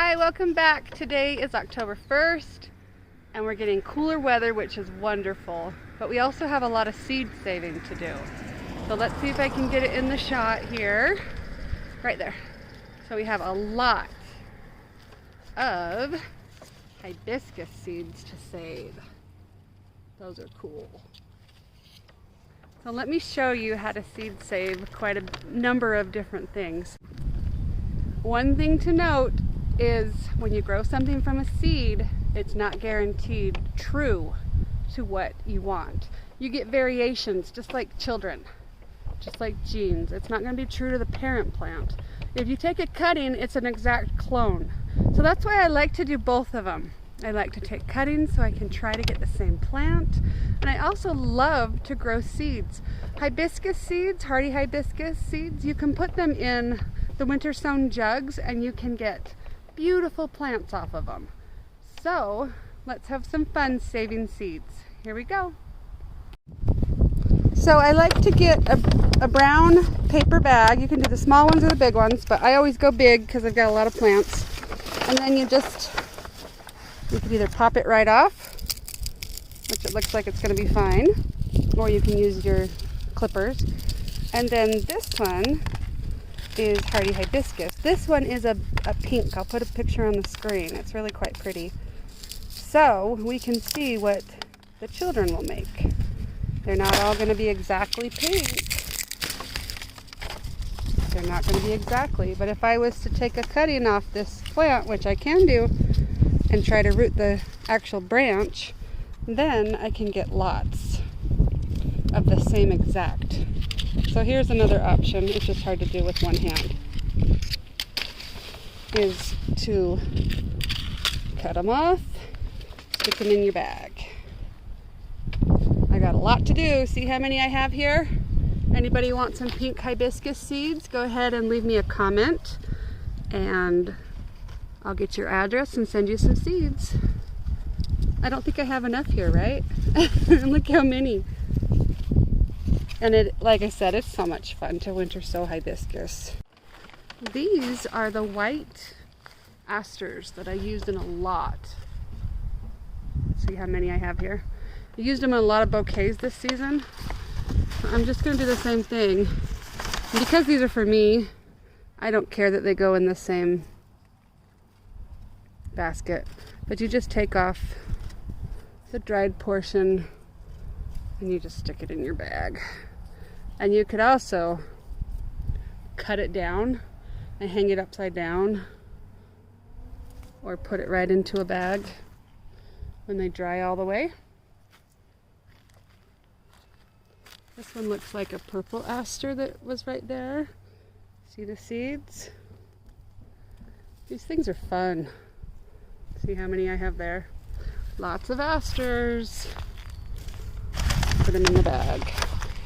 Hi, welcome back. Today is October 1st and we're getting cooler weather, which is wonderful. But we also have a lot of seed saving to do. So let's see if I can get it in the shot here. Right there. So we have a lot of hibiscus seeds to save. Those are cool. So let me show you how to seed save quite a number of different things. One thing to note is when you grow something from a seed, it's not guaranteed true to what you want. You get variations just like children, just like genes. It's not going to be true to the parent plant. If you take a cutting, it's an exact clone. So that's why I like to do both of them. I like to take cuttings so I can try to get the same plant. And I also love to grow seeds. Hibiscus seeds, hardy hibiscus seeds, you can put them in the winter sown jugs and you can get beautiful plants off of them. So let's have some fun saving seeds. Here we go. So I like to get a brown paper bag. You can do the small ones or the big ones, but I always go big because I've got a lot of plants. And then you can either pop it right off, which it looks like it's going to be fine, or you can use your clippers. And then this one is hardy hibiscus. This one is a pink. I'll put a picture on the screen. It's really quite pretty. So we can see what the children will make. They're not all going to be exactly pink. They're not going to be exactly, but if I was to take a cutting off this plant, which I can do, and try to root the actual branch, then I can get lots of the same exact. So here's another option, it's just hard to do with one hand, is to cut them off, stick them in your bag. I got a lot to do. See how many I have here? Anybody want some pink hibiscus seeds? Go ahead and leave me a comment and I'll get your address and send you some seeds. I don't think I have enough here, right? Look how many. And it, like I said, it's so much fun to winter sow hibiscus. These are the white asters that I used in a lot. See how many I have here? I used them in a lot of bouquets this season. I'm just going to do the same thing. And because these are for me, I don't care that they go in the same basket. But you just take off the dried portion and you just stick it in your bag. And you could also cut it down and hang it upside down or put it right into a bag when they dry all the way. This one looks like a purple aster that was right there. See the seeds? These things are fun. See how many I have there? Lots of asters. Put them in the bag.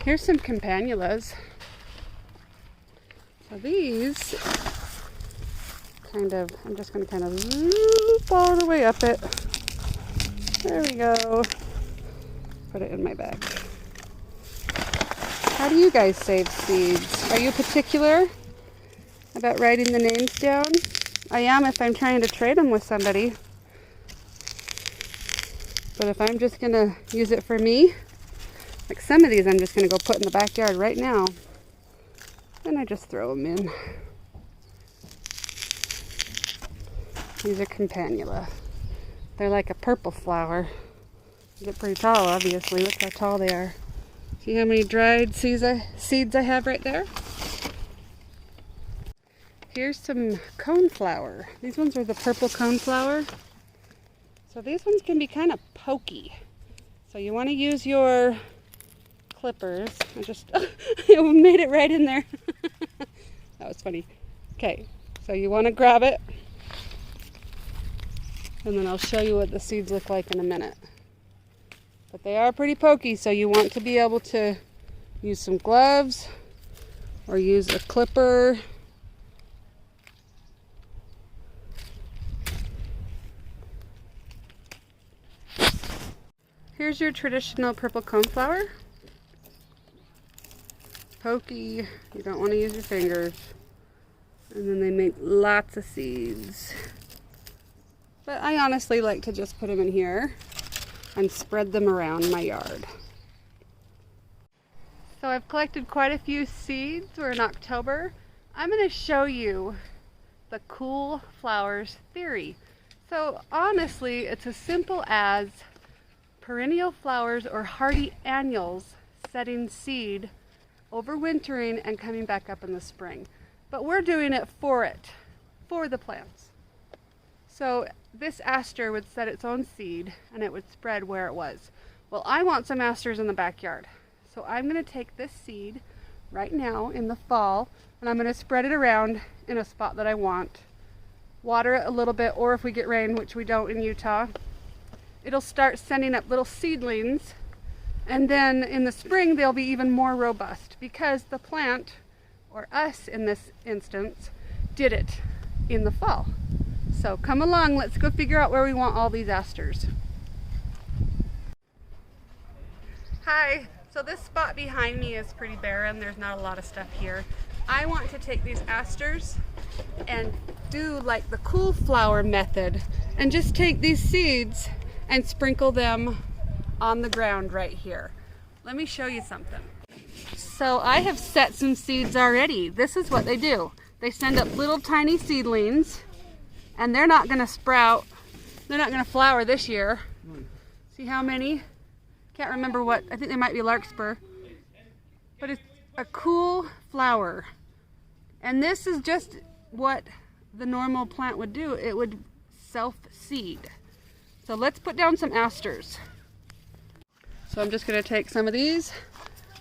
Here's some campanulas. So these I'm just going to kind of loop all the way up it. There we go. Put it in my bag. How do you guys save seeds? Are you particular about writing the names down? I am if I'm trying to trade them with somebody. But if I'm just going to use it for me, like some of these I'm just going to go put in the backyard right now. And I just throw them in. These are campanula. They're like a purple flower. They're pretty tall, obviously. Look how tall they are. See how many dried seeds I have right there? Here's some coneflower. These ones are the purple coneflower. So these ones can be kind of pokey. So you want to use your clippers. I just made it right in there. That was funny. Okay, so you want to grab it. And then I'll show you what the seeds look like in a minute. But they are pretty pokey, so you want to be able to use some gloves or use a clipper. Here's your traditional purple coneflower. Pokey, you don't want to use your fingers. And then they make lots of seeds. But I honestly like to just put them in here and spread them around my yard. So I've collected quite a few seeds. We're in October. I'm going to show you the cool flowers theory. So honestly, it's as simple as perennial flowers or hardy annuals setting seed, overwintering, and coming back up in the spring. But we're doing it, for the plants. So this aster would set its own seed and it would spread where it was. Well, I want some asters in the backyard. So I'm going to take this seed right now in the fall and I'm going to spread it around in a spot that I want. Water it a little bit, or if we get rain, which we don't in Utah, it'll start sending up little seedlings, and then in the spring they'll be even more robust because the plant, or us in this instance, did it in the fall. So come along, let's go figure out where we want all these asters. Hi, so this spot behind me is pretty barren. There's not a lot of stuff here. I want to take these asters and do like the Coneflower method and just take these seeds and sprinkle them on the ground right here. Let me show you something. So I have set some seeds already. This is what they do. They send up little tiny seedlings and they're not going to sprout. They're not going to flower this year. See how many? Can't remember what. I think they might be larkspur. But it's a cool flower. And this is just what the normal plant would do. It would self-seed. So let's put down some asters. So I'm just going to take some of these,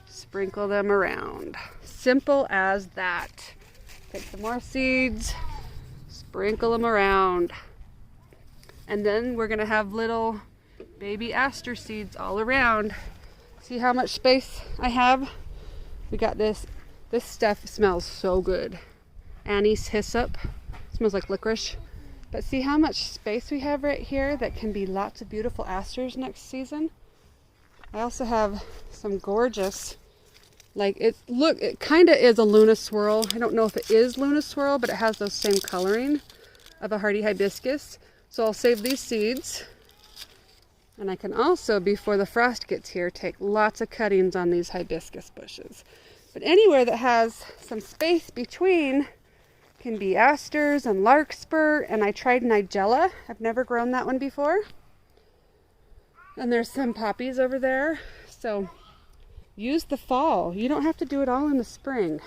sprinkle them around. Simple as that. Take some more seeds, sprinkle them around. And then we're going to have little baby aster seeds all around. See how much space I have? We got this. This stuff smells so good. Anise hyssop. Smells like licorice. But see how much space we have right here that can be lots of beautiful asters next season. I also have some gorgeous, like it kind of is a Luna swirl. I don't know if it is Luna swirl, but it has those same coloring of a hardy hibiscus. So I'll save these seeds. And I can also, before the frost gets here, take lots of cuttings on these hibiscus bushes. But anywhere that has some space between can be asters and larkspur, and I tried nigella. I've never grown that one before. And there's some poppies over there. So use the fall. You don't have to do it all in the spring.